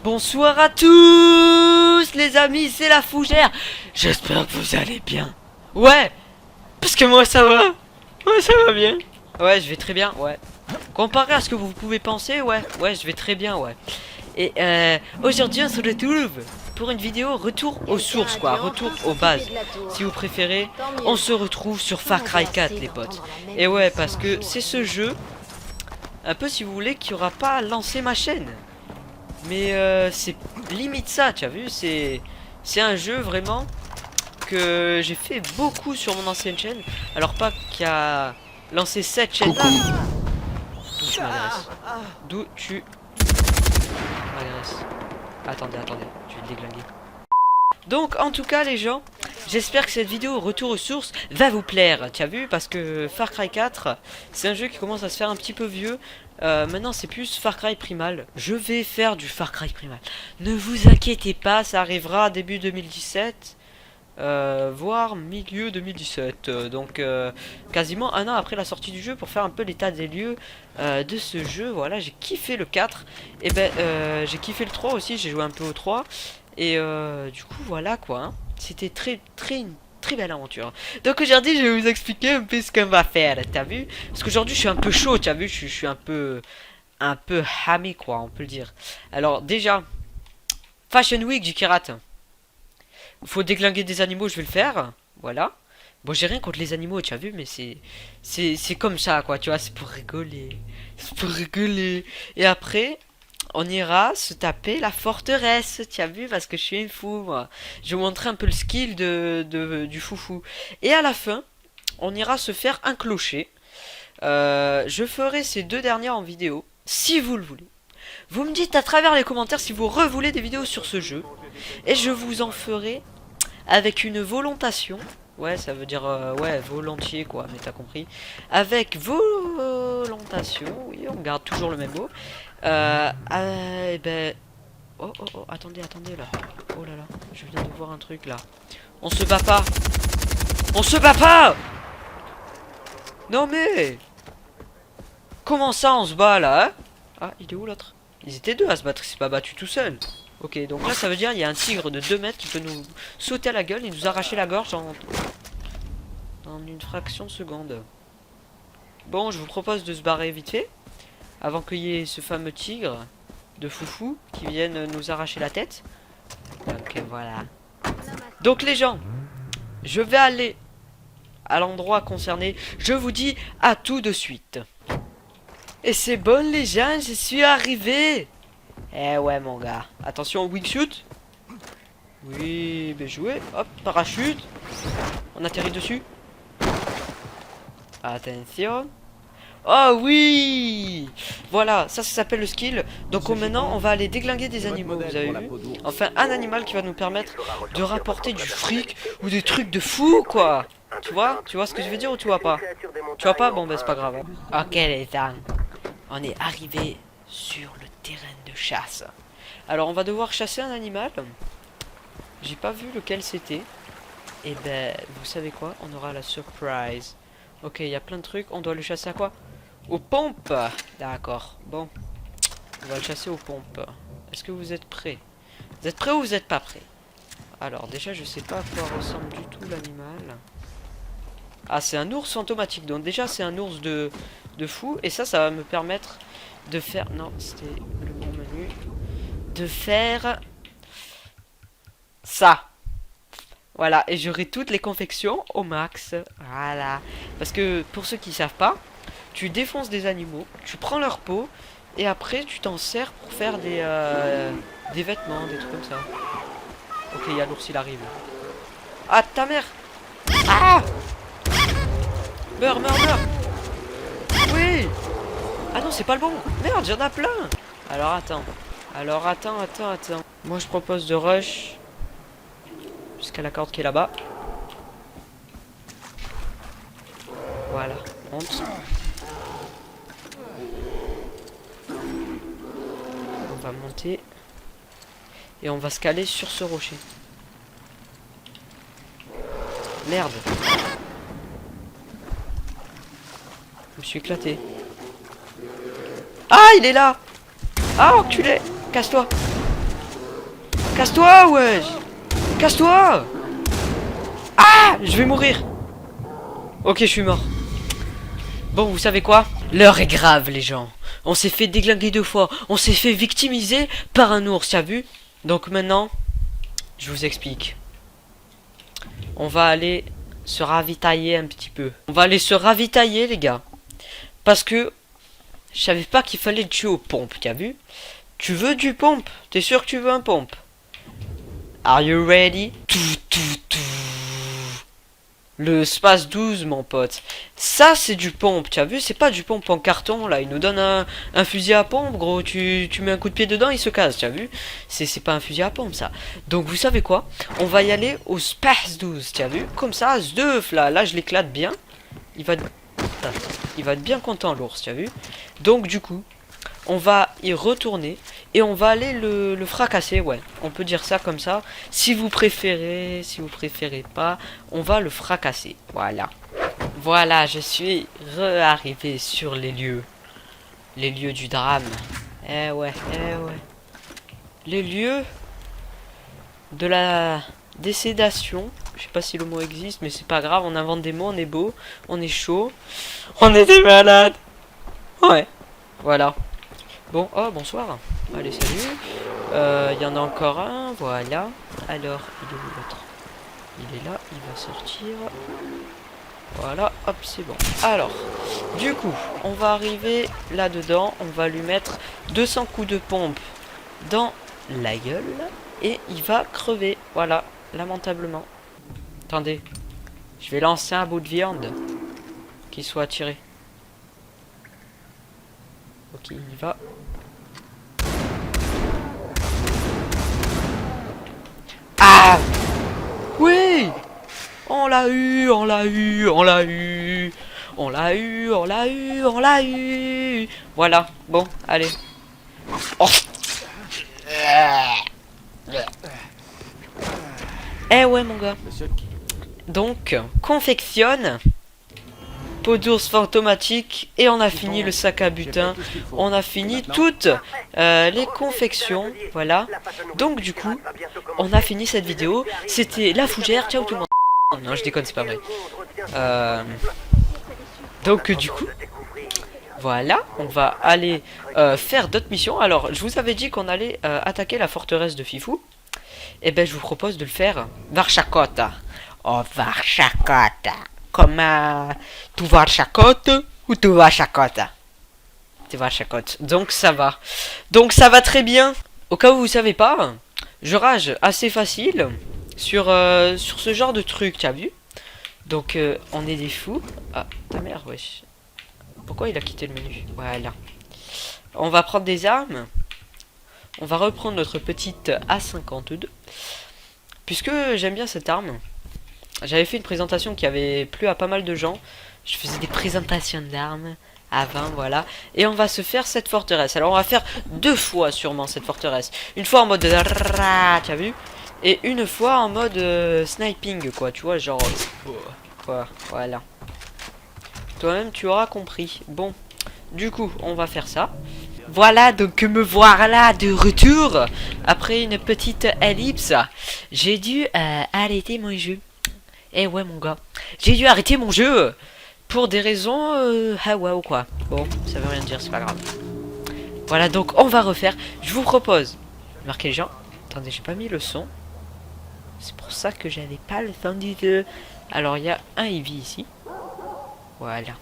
Bonsoir à tous les amis, c'est la Fougère. J'espère que vous allez bien. Ouais, parce que moi ça va. Ouais, ça va bien. Ouais, je vais très bien, ouais. Comparé à ce que vous pouvez penser, ouais, je vais très bien, ouais. Et aujourd'hui on se retrouve pour une vidéo retour aux sources, quoi, retour aux bases. Si vous préférez, on se retrouve sur Far Cry 4, les potes. Et ouais, parce que c'est ce jeu, un peu si vous voulez, qui aura pas lancé ma chaîne. Mais c'est limite ça, tu as vu, c'est un jeu vraiment que j'ai fait beaucoup sur mon ancienne chaîne. Alors pas qui a lancé cette chaîne là. D'où tu m'adresses? D'où tu m'adresses? Attendez, je vais le déglinguer. Donc en tout cas les gens, j'espère que cette vidéo retour aux sources va vous plaire, tu as vu, parce que Far Cry 4 c'est un jeu qui commence à se faire un petit peu vieux. Maintenant c'est plus Far Cry Primal. Je vais faire du Far Cry Primal, ne vous inquiétez pas, ça arrivera début 2017, voire milieu 2017, donc quasiment un an après la sortie du jeu, pour faire un peu l'état des lieux de ce jeu. Voilà, j'ai kiffé le 4, et ben j'ai kiffé le 3 aussi, j'ai joué un peu au 3. Et du coup voilà quoi, hein. C'était une très belle aventure. Donc aujourd'hui je vais vous expliquer un peu ce qu'on va faire, t'as vu? Parce qu'aujourd'hui je suis un peu chaud, t'as vu, je suis un peu hamé quoi, on peut le dire. Alors déjà, Fashion Week du Kirat. Faut déglinguer des animaux, je vais le faire. Voilà. Bon, j'ai rien contre les animaux, tu as vu, mais c'est comme ça quoi, tu vois, c'est pour rigoler. C'est pour rigoler. Et après on ira se taper la forteresse, tu as vu, parce que je suis une fou, moi. Je vais vous montrer un peu le skill du foufou. Et à la fin, on ira se faire un clocher. Je ferai ces deux dernières en vidéo, si vous le voulez. Vous me dites à travers les commentaires si vous revoulez des vidéos sur ce jeu. Et je vous en ferai avec une volontation. Ouais, ça veut dire, ouais, volontiers, quoi, mais t'as compris. Avec volontation, oui, on garde toujours le même mot. Eh ben... Oh, attendez, là. Oh là là, je viens de voir un truc, là. On se bat pas. On se bat pas. Non mais... Comment ça, on se bat, là, hein? Ah, il est où, l'autre? Ils étaient deux à se battre, il s'est pas battu tout seul. Ok, donc là, ça veut dire il y a un tigre de 2 mètres qui peut nous sauter à la gueule et nous arracher la gorge en une fraction de seconde. Bon, je vous propose de se barrer vite fait, avant qu'il y ait ce fameux tigre de foufou qui vienne nous arracher la tête. Donc voilà. Donc les gens, je vais aller à l'endroit concerné. Je vous dis à tout de suite. Et c'est bon les gens, je suis arrivé. Eh ouais mon gars. Attention au wingsuit. Oui, bien joué. Hop, parachute. On atterrit dessus. Attention. Oh oui. Voilà, ça s'appelle le skill. Donc maintenant on va aller déglinguer des animaux, vous avez vu. Enfin un animal qui va nous permettre de rapporter du fric ou des trucs de fou quoi. Tu vois ce que je veux dire ou tu vois pas? Tu vois pas? Bon ben c'est pas grave, hein. Ok les gens, on est arrivé sur le terrain de chasse. Alors on va devoir chasser un animal. J'ai pas vu lequel c'était. Et ben vous savez quoi, on aura la surprise. Ok, il y a plein de trucs. On doit le chasser à quoi? Aux pompes. D'accord. Bon. On va le chasser aux pompes. Est-ce que vous êtes prêts? Vous êtes prêts ou vous êtes pas prêts? Alors déjà je sais pas à quoi ressemble du tout l'animal. Ah c'est un ours fantomatique. Donc déjà c'est un ours de fou. Et ça va me permettre de faire... Non c'était le bon menu. De faire... ça. Voilà, et j'aurai toutes les confections au max. Voilà. Parce que pour ceux qui savent pas, tu défonces des animaux, tu prends leur peau, et après tu t'en sers pour faire des vêtements, des trucs comme ça. Ok, il y a l'ours, il arrive. Ah, ta mère! Ah! Meurs! Oui! Ah non, c'est pas le bon! Merde, j'en ai plein! Alors attends. Attends. Moi je propose de rush jusqu'à la corde qui est là-bas. Voilà, monte. On va monter. Et on va se caler sur ce rocher. Merde. Je me suis éclaté. Ah, il est là! Ah, enculé! Casse-toi! Casse-toi, wesh. Casse-toi. Ah, je vais mourir. Ok, je suis mort. Bon, vous savez quoi? L'heure est grave, les gens. On s'est fait déglinguer 2 fois. On s'est fait victimiser par un ours, t'as vu? Donc maintenant, je vous explique. On va aller se ravitailler un petit peu. On va aller se ravitailler, les gars. Parce que je savais pas qu'il fallait le tuer aux pompes, t'as vu? Tu veux du pompe? T'es sûr que tu veux un pompe? Are you ready? Le space 12, mon pote. Ça, c'est du pompe, tu as vu? C'est pas du pompe en carton, là. Il nous donne un fusil à pompe, gros. Tu mets un coup de pied dedans, il se casse, tu as vu? C'est pas un fusil à pompe, ça. Donc, vous savez quoi? On va y aller au space 12, tu as vu? Comme ça, Sdeuf, là. Là, je l'éclate bien. Il va être bien content, l'ours, tu as vu? Donc, du coup, on va y retourner et on va aller le fracasser, ouais. On peut dire ça comme ça. Si vous préférez pas, on va le fracasser. Voilà. Voilà, je suis arrivé sur les lieux. Les lieux du drame. Eh ouais, eh ouais. Les lieux de la décédation. Je sais pas si le mot existe, mais c'est pas grave. On invente des mots, on est beau, on est chaud. On est des malades. Ouais. Voilà. Bon, oh, bonsoir. Allez, salut. Il y en a encore un, voilà. Alors, il est où l'autre? Il est là, il va sortir. Voilà, hop, c'est bon. Alors, du coup, on va arriver là-dedans. On va lui mettre 200 coups de pompe dans la gueule. Et il va crever, voilà, lamentablement. Attendez, je vais lancer un bout de viande qui soit attiré. Ok, il y va. Ah! Oui! On l'a eu, on l'a eu, on l'a eu! On l'a eu, on l'a eu, on l'a eu! Voilà, bon, allez. Oh. Eh ouais, mon gars. Donc, confectionne. Peau d'ours fantomatique. Et on a fini le sac à butin. On a fini toutes les confections. Voilà. Donc, du coup, on a fini cette vidéo. C'était la fougère. Ciao tout le monde. Non, je déconne, c'est pas vrai. Donc, du coup, voilà. On va aller faire d'autres missions. Alors, je vous avais dit qu'on allait attaquer la forteresse de Fifou. Et ben, je vous propose de le faire. Varchakota. Oh, Varchakota. Comme tu Varchakot ou tu Varchakot? Tu Varchakot. Donc ça va. Donc ça va très bien. Au cas où vous savez pas, je rage assez facile sur ce genre de truc, t'as vu? Donc on est des fous. Ah, ta mère, wesh. Pourquoi il a quitté le menu? Voilà. On va prendre des armes. On va reprendre notre petite A52. Puisque j'aime bien cette arme. J'avais fait une présentation qui avait plu à pas mal de gens. Je faisais des présentations d'armes avant, voilà. Et on va se faire cette forteresse. Alors on va faire 2 fois sûrement cette forteresse. Une fois en mode tu as vu? Et une fois en mode sniping, quoi. Tu vois, genre quoi, voilà. Toi-même tu auras compris. Bon, du coup on va faire ça. Voilà, donc me voilà de retour. Après une petite ellipse, j'ai dû arrêter mon jeu. Eh ouais, mon gars, j'ai dû arrêter mon jeu pour des raisons ou quoi. Bon, ça veut rien dire, c'est pas grave. Voilà, donc on va refaire. Je vous propose, marquez les gens. Attendez, j'ai pas mis le son. C'est pour ça que j'avais pas le son du jeu. Alors, il y a un Eevee ici. Voilà.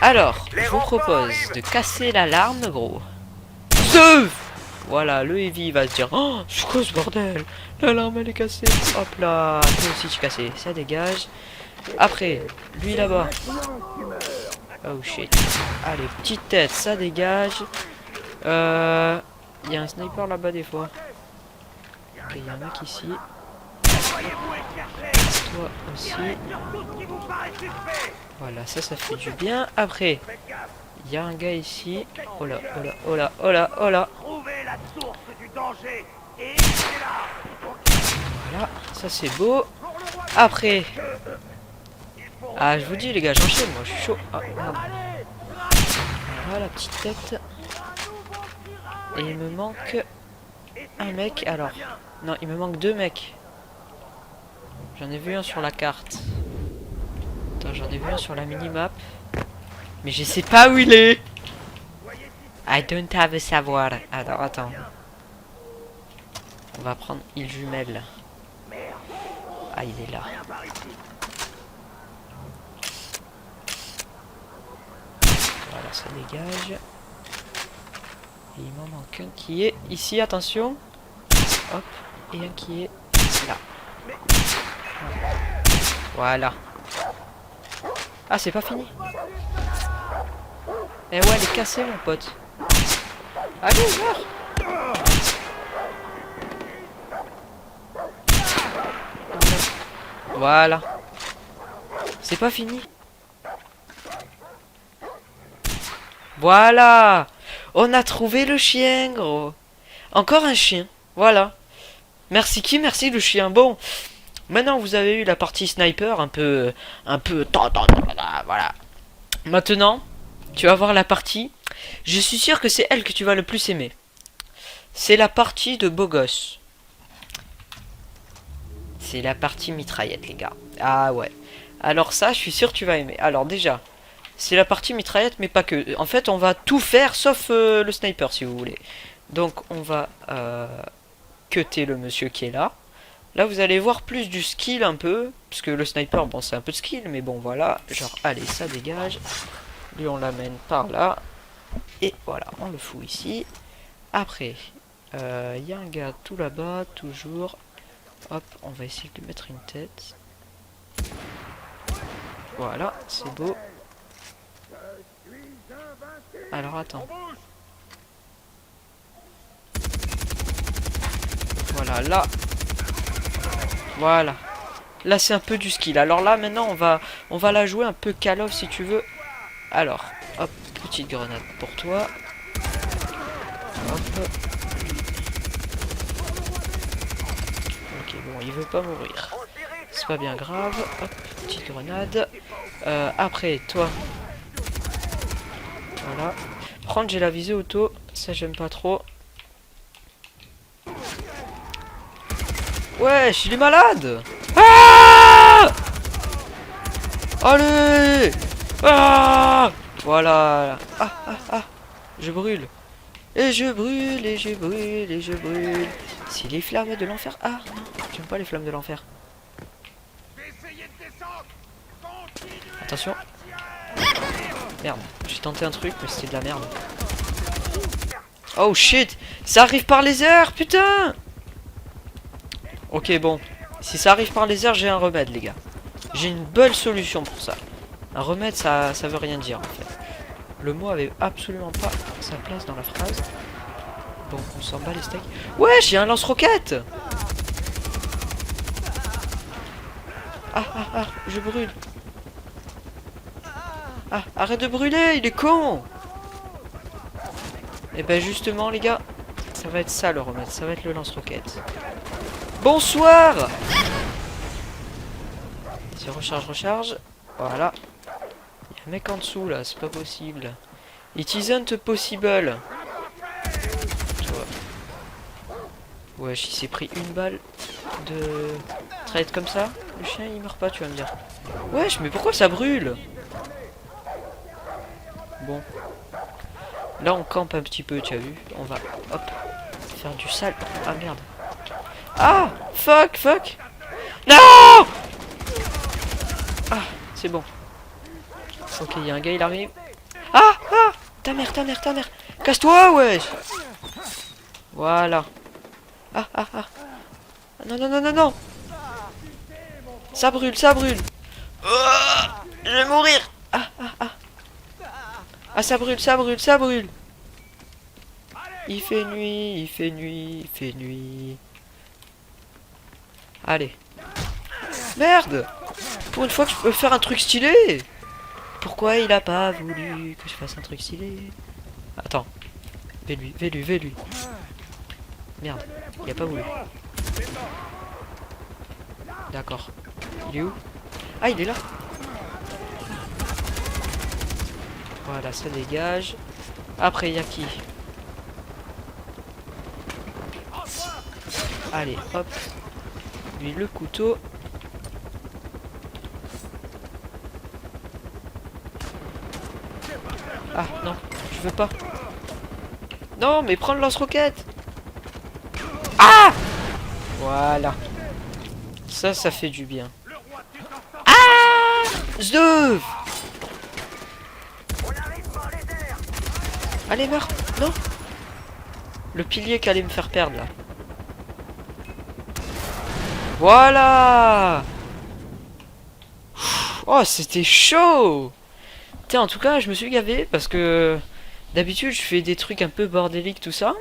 Alors, je vous propose de casser l'alarme, gros. Voilà, le Eevee va se dire: oh, c'est quoi ce bordel? L'alarme elle est cassée. Hop là, toi aussi tu es cassé, ça dégage. Après, lui là-bas. Oh shit. Allez, petite tête, ça dégage. Il y a un sniper là-bas des fois. Ok, il y a un mec ici. Toi aussi. Voilà, ça fait du bien. Après, il y a un gars ici. Oh là, oh là, oh là, oh là, oh là. Voilà, ça c'est beau. Après. Ah, je vous dis les gars, j'enchaîne, moi je suis chaud. Ah, merde. Voilà, la petite tête. Et il me manque un mec, alors. Non, il me manque 2 mecs. J'en ai vu un sur la carte. Attends, j'en ai vu un sur la minimap. Mais je sais pas où il est. I don't have a savoir. Alors, attends. On va prendre île jumelle. Ah, il est là. Voilà, ça dégage. Et il m'en manque un qui est ici, attention. Hop. Et un qui est là. Voilà. Ah, c'est pas fini. Eh ouais, elle est cassée, mon pote. Allez, meurs. Voilà. C'est pas fini. Voilà. On a trouvé le chien, gros. Encore un chien. Voilà. Merci qui? Merci le chien. Bon. Maintenant, vous avez eu la partie sniper, un peu... Voilà. Maintenant, tu vas voir la partie. Je suis sûr que c'est elle que tu vas le plus aimer. C'est la partie de beau gosse. C'est la partie mitraillette, les gars. Ah ouais. Alors ça, je suis sûr que tu vas aimer. Alors déjà, c'est la partie mitraillette, mais pas que. En fait, on va tout faire, sauf le sniper, si vous voulez. Donc, on va cutter le monsieur qui est là. Là, vous allez voir plus du skill un peu. Parce que le sniper, bon, c'est un peu de skill. Mais bon, voilà. Genre, allez, ça dégage. Lui, on l'amène par là. Et voilà, on le fout ici. Après, il y a un gars tout là-bas, toujours. Hop, on va essayer de lui mettre une tête. Voilà, c'est beau. Alors, attends. Voilà, là. Voilà. Là, c'est un peu du skill. Alors là, maintenant, on va la jouer un peu Call of, si tu veux. Alors, hop, petite grenade pour toi. Hop. Ok, bon, il veut pas mourir. C'est pas bien grave. Hop, petite grenade. Après, toi. Voilà. Prendre, j'ai la visée auto. Ça, j'aime pas trop. Wesh, il est malade. Ah! Allez! Ah! Voilà. Ah, ah, ah. Je brûle. Et je brûle, et je brûle, et je brûle. C'est les flammes de l'enfer. Ah, non, j'aime pas les flammes de l'enfer. Attention. Merde, j'ai tenté un truc, mais c'était de la merde. Oh shit! Ça arrive par les airs, putain! Ok, bon. Si ça arrive par les airs, j'ai un remède, les gars. J'ai une bonne solution pour ça. Un remède, ça veut rien dire, en fait. Le mot avait absolument pas sa place dans la phrase. Bon, on s'en bat les steaks. Ouais, j'ai un lance-roquette! Ah, ah, ah, je brûle. Ah, arrête de brûler, il est con! Et ben justement, les gars, ça va être ça le remède. Ça va être le lance-roquette. Bonsoir! C'est recharge. Voilà. Il y a un mec en dessous là, c'est pas possible. It isn't possible. Wesh, il s'est pris une balle de traite comme ça. Le chien il meurt pas, tu vas me dire. Wesh, mais pourquoi ça brûle? Bon. Là on campe un petit peu, tu as vu. On va, hop, faire du sale. Ah merde. Ah! Fuck! Non! Ah, c'est bon. Ok, il y a un gars, il arrive. Ah! Ta mère! Casse-toi, wesh! Voilà. Ah! Non! Ça brûle! Je vais mourir! Ah, ça brûle! Il fait nuit. Allez. Merde! Pour une fois que je peux faire un truc stylé! Pourquoi il a pas voulu que je fasse un truc stylé? Attends. Vais lui. Merde, il a pas voulu. D'accord. Il est où? Ah, il est là. Voilà, ça dégage. Après, il y a qui? Allez, hop. Lui, le couteau. Ah, non, je veux pas. Non, mais prends le lance-roquette. Ah! Voilà. Ça fait du bien. Ah! Zdeuf! Allez, meurs! Non! Le pilier qui allait me faire perdre, là. Voilà! Oh, c'était chaud! Tiens, en tout cas, je me suis gavé parce que d'habitude, je fais des trucs un peu bordéliques, tout ça.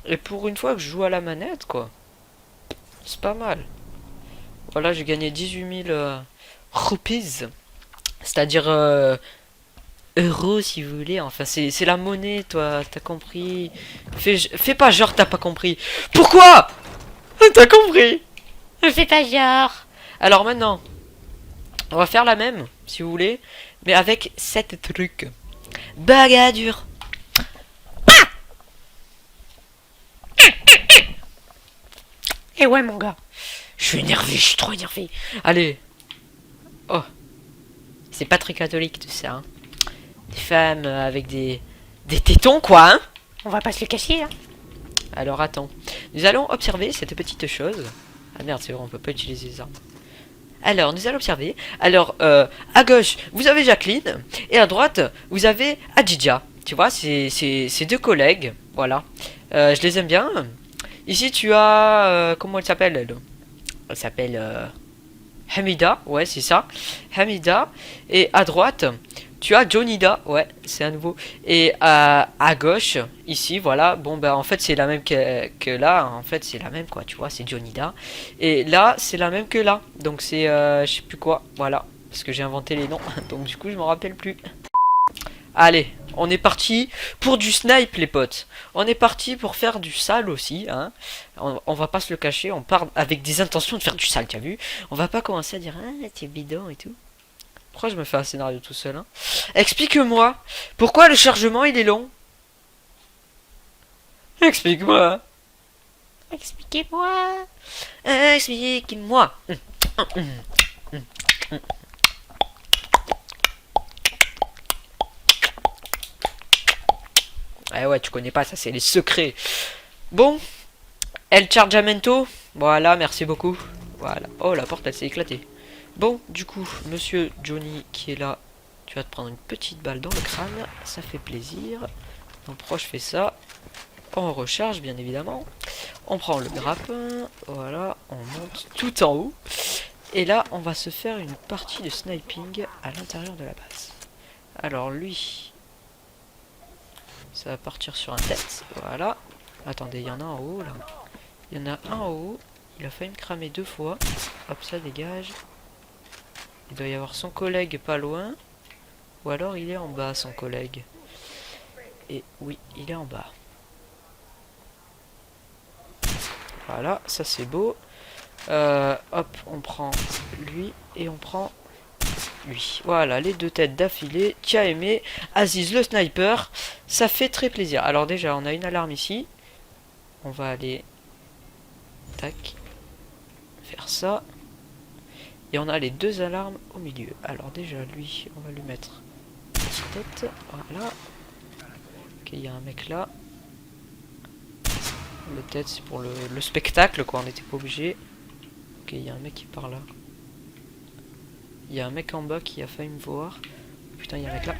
Et pour une fois que je joue à la manette, quoi. C'est pas mal. Voilà, j'ai gagné 18 000 rupees. C'est-à-dire euros, si vous voulez. Enfin, c'est la monnaie, toi. T'as compris. Fais pas genre t'as pas compris. Pourquoi? T'as compris? Fais pas genre. Alors maintenant, on va faire la même, si vous voulez. Mais avec 7 trucs. Bagadure. Et ouais, mon gars. Je suis énervé, je suis trop énervé. Allez. Oh. C'est pas très catholique tout ça. Hein. Des femmes avec des tétons, quoi. Hein. On va pas se le cacher. Hein. Alors attends. Nous allons observer cette petite chose. Ah merde, c'est vrai, on peut pas utiliser les armes. Alors, nous allons observer. Alors, à gauche, vous avez Jacqueline. Et à droite, vous avez Adidja. Tu vois, c'est deux collègues. Voilà. Je les aime bien. Ici, tu as... comment elle s'appelle, elle? Elle s'appelle... Hamida. Ouais, c'est ça. Hamida. Et à droite, tu as Jonida. Ouais, c'est à nouveau. Et à gauche, ici, voilà. Bon, ben, en fait, c'est la même que là. En fait, c'est la même, quoi. Tu vois, c'est Jonida. Et là, c'est la même que là. Donc, c'est... je sais plus quoi. Voilà. Parce que j'ai inventé les noms. Donc, du coup, je m'en rappelle plus. Allez, on est parti pour du snipe, les potes. On est parti pour faire du sale aussi, hein. On va pas se le cacher, on part avec des intentions de faire du sale, t'as vu? On va pas commencer à dire, ah, t'es bidon et tout. Pourquoi je me fais un scénario tout seul, hein? Explique-moi, pourquoi le chargement, il est long? Explique-moi. Expliquez-moi. Expliquez-moi. Ah ouais, tu connais pas, ça c'est les secrets. Bon, El Chargamento. Voilà, merci beaucoup. Voilà. Oh, la porte, elle s'est éclatée. Bon, du coup, monsieur Johnny qui est là, tu vas te prendre une petite balle dans le crâne. Ça fait plaisir. En proche, fais ça. On recharge, bien évidemment. On prend le grappin. Voilà, on monte tout en haut. Et là, on va se faire une partie de sniping à l'intérieur de la base. Alors, lui... ça va partir sur un tête, voilà. Attendez, il y en a un en haut, là. Il y en a un en haut. Il a failli me cramer 2 fois. Hop, ça dégage. Il doit y avoir son collègue pas loin. Ou alors il est en bas, son collègue. Et oui, il est en bas. Voilà, ça c'est beau. Hop, on prend lui et on prend... lui. Voilà, les deux têtes d'affilée. Tu as aimé. Aziz le sniper. Ça fait très plaisir. Alors déjà, on a une alarme ici. On va aller... tac. Faire ça. Et on a les 2 alarmes au milieu. Alors déjà, lui, on va lui mettre... petite tête. Voilà. Ok, il y a un mec là. Le tête, c'est pour le spectacle, quoi. On n'était pas obligé. Ok, il y a un mec qui part là. Il y a un mec en bas qui a failli me voir. Putain, il y a un mec là.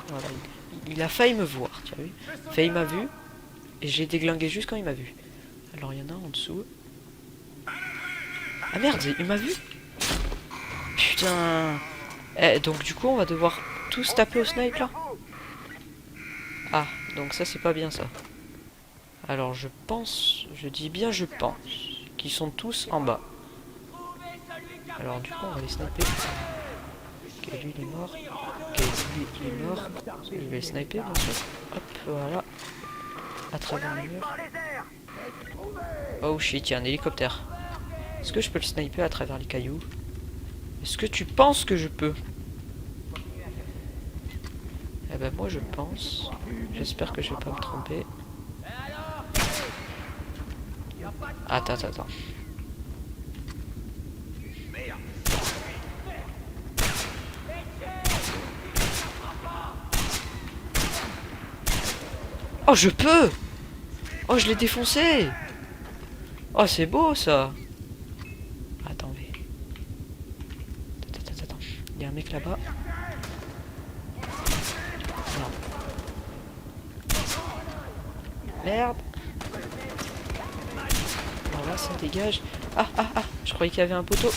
Voilà, il a failli me voir, tu as vu. Enfin, il m'a vu. Et j'ai déglingué juste quand il m'a vu. Alors, il y en a en dessous. Ah merde, il m'a vu. Putain. Donc, du coup, on va devoir tous taper au snipe là. Ah, donc ça, c'est pas bien ça. Alors, je pense, je dis bien je pense, qu'ils sont tous en bas. Alors, du coup, on va les sniper. Ok, lui, il est mort. Ok, lui, il est mort. Il va le sniper, bien sûr. Hop, voilà. À travers le mur. Oh shit, il y a un hélicoptère. Est-ce que je peux le sniper à travers les cailloux? Est-ce que tu penses que je peux? Eh ben, moi, je pense. J'espère que je vais pas me tromper. Attends, attends, attends. Oh, je peux! Oh, je l'ai défoncé! Oh, c'est beau, ça! Attends, mais... Attends. Il y a un mec là-bas. Non. Merde! Alors là, ça dégage. Ah! Je croyais qu'il y avait un poteau.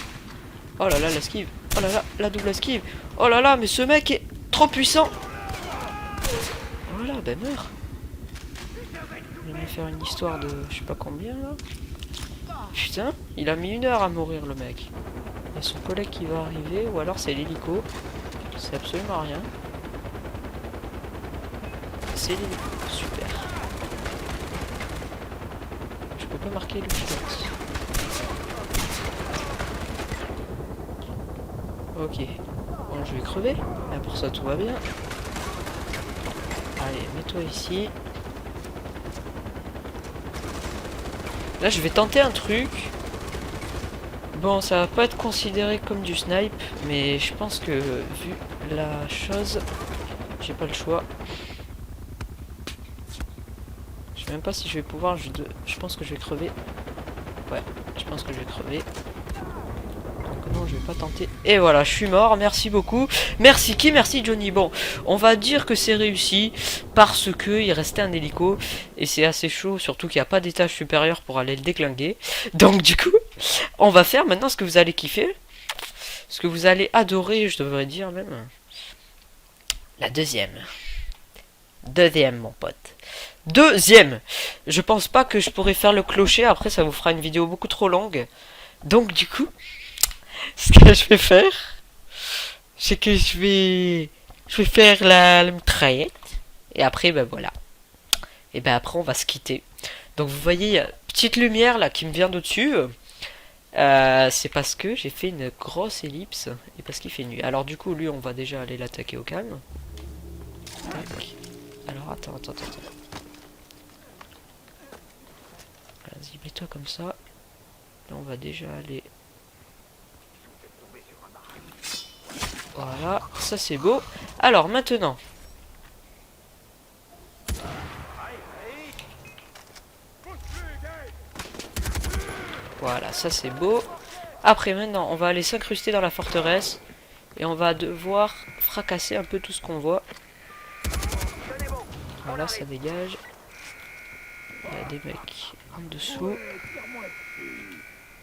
Oh là là, l'esquive! Oh là là, la double esquive! Oh là là, mais ce mec est trop puissant! Voilà, ben meurs! Je vais faire une histoire de je sais pas combien là. Putain, il a mis 1 heure à mourir le mec. Il y a son collègue qui va arriver, ou alors c'est l'hélico. C'est absolument rien. C'est l'hélico, super. Je peux pas marquer le pilote. Ok. Bon, je vais crever, mais pour ça tout va bien. Allez, mets-toi ici. Là, je vais tenter un truc. Bon, ça va pas être considéré comme du snipe, mais je pense que vu la chose, j'ai pas le choix. Je sais même pas si je vais pouvoir. Je pense que je vais crever. Ouais, je pense que je vais crever. Donc non, je vais pas tenter. Et voilà, je suis mort. Merci beaucoup. Merci qui? Merci Johnny. Bon, on va dire que c'est réussi parce que il restait un hélico et c'est assez chaud, surtout qu'il n'y a pas d'étage supérieur pour aller le déglinguer. Donc du coup, on va faire maintenant ce que vous allez kiffer, ce que vous allez adorer, je devrais dire même. La deuxième, mon pote. Deuxième. Je pense pas que je pourrais faire le clocher. Après, ça vous fera une vidéo beaucoup trop longue. Donc du coup, ce que je vais faire, c'est que je vais faire la mitraillette. Et après, ben voilà. Et ben après, on va se quitter. Donc vous voyez, il y a une petite lumière là qui me vient d'au-dessus. C'est parce que j'ai fait une grosse ellipse et parce qu'il fait nuit. Alors du coup, lui, on va déjà aller l'attaquer au calme. Tac. Alors attends. Vas-y, mets-toi comme ça. Là, on va déjà aller. Voilà, ça c'est beau. Alors maintenant. Voilà, ça c'est beau. Après maintenant, on va aller s'incruster dans la forteresse. Et on va devoir fracasser un peu tout ce qu'on voit. Voilà, ça dégage. Il y a des mecs en dessous.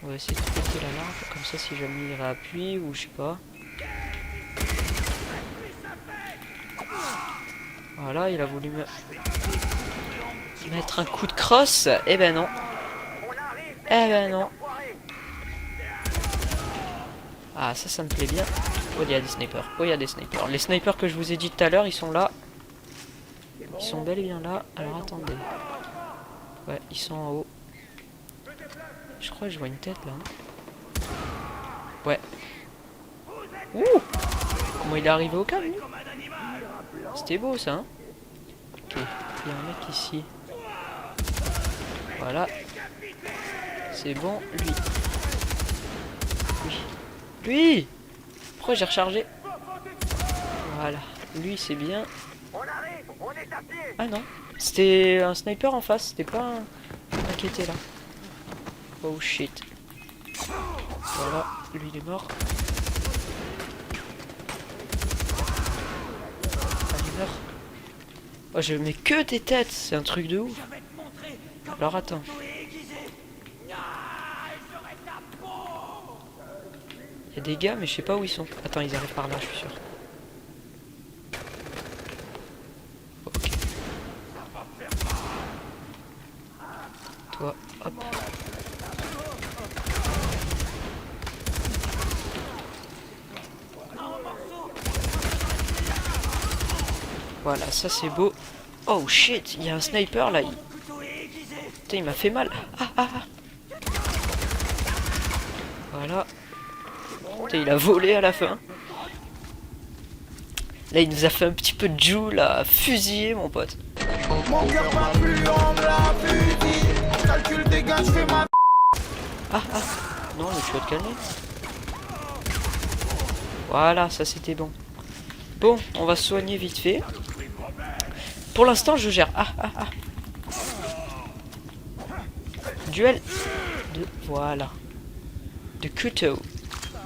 On va essayer de péter la lampe. Comme ça, si jamais il réappuie ou je sais pas. Voilà, il a voulu me mettre un coup de crosse. Eh ben non. Ah, ça me plaît bien. Oh, il y a des snipers. Les snipers que je vous ai dit tout à l'heure, ils sont là. Ils sont bel et bien là. Alors, attendez. Ouais, ils sont en haut. Je crois que je vois une tête, là. Ouais. Ouh! Comment il est arrivé au calme, lui? C'était beau, ça, hein? Ok, il y a un mec ici. Voilà. C'est bon, lui. Pourquoi j'ai rechargé? Voilà. Lui, c'est bien. Ah non. C'était un sniper en face. C'était pas un qui était là. Oh shit. Voilà. Lui, il est mort. Ah, il meurt. Oh, je mets que des têtes. C'est un truc de ouf. Alors, attends. Il y a des gars, mais je sais pas où ils sont. Attends, ils arrivent par là, je suis sûr. Ok. Toi, hop. Voilà, ça c'est beau. Oh shit, il y a un sniper là. Putain, il m'a fait mal. Voilà. Putain, il a volé à la fin. Là, il nous a fait un petit peu de joule à fusiller, mon pote. Mon cœur bat plus, on me l'a fusillé. calcul, dégage, fais ma... Ah, non, mais tu vas te calmer. Voilà, ça c'était bon. Bon, on va se soigner vite fait. Pour l'instant, je gère. Duel de... Voilà. De couteau.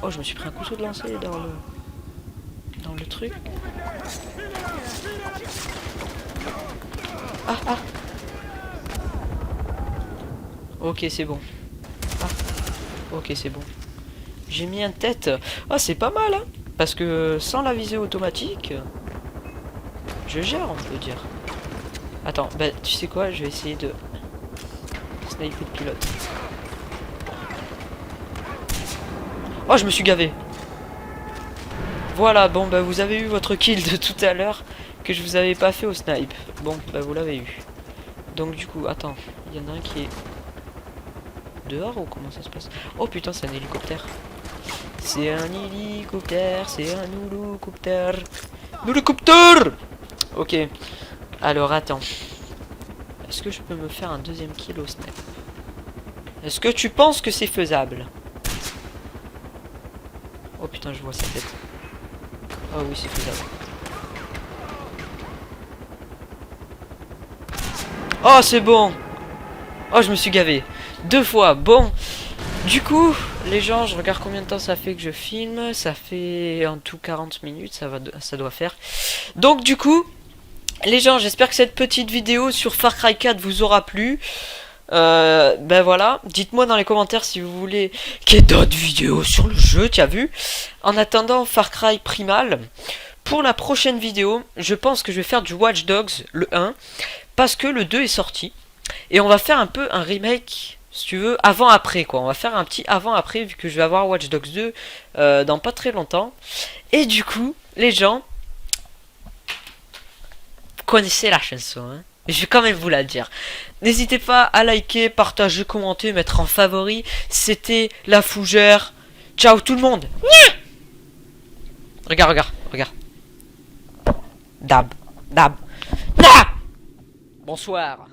Oh, je me suis pris un couteau de lancer dans le truc. Ok, c'est bon. Ok, c'est bon. J'ai mis un tête. Ah, c'est pas mal, hein. Parce que sans la visée automatique, je gère, on peut dire. Attends, bah, tu sais quoi, je vais essayer de sniper le pilote. Oh, je me suis gavé. Voilà, bon, bah, vous avez eu votre kill de tout à l'heure que je vous avais pas fait au snipe. Bon, bah, vous l'avez eu. Donc, du coup, attends, il y en a un qui est dehors ou comment ça se passe? Oh putain, c'est un hélicoptère. C'est un hélicoptère, c'est un hélicoptère. Hélicoptère! Ok. Alors, attends. Est-ce que je peux me faire un deuxième kill au snipe? Est-ce que tu penses que c'est faisable? Oh putain, je vois sa tête. Oh oui, c'est faisable. Oh, c'est bon. Oh, je me suis gavé. 2 fois. Bon. Du coup, les gens, je regarde combien de temps ça fait que je filme. Ça fait en tout 40 minutes. Ça doit faire. Donc, du coup, les gens, j'espère que cette petite vidéo sur Far Cry 4 vous aura plu. Ben voilà, dites-moi dans les commentaires si vous voulez qu'il y ait d'autres vidéos sur le jeu, tu as vu. En attendant Far Cry Primal, pour la prochaine vidéo, je pense que je vais faire du Watch Dogs, le 1, parce que le 2 est sorti. Et on va faire un peu un remake, si tu veux, avant-après quoi. On va faire un petit avant-après, vu que je vais avoir Watch Dogs 2 dans pas très longtemps. Et du coup, les gens, vous connaissez la chanson, hein. Je vais quand même vous la dire. N'hésitez pas à liker, partager, commenter, mettre en favori. C'était La Fougère. Ciao tout le monde. Regarde. Dab. Bonsoir.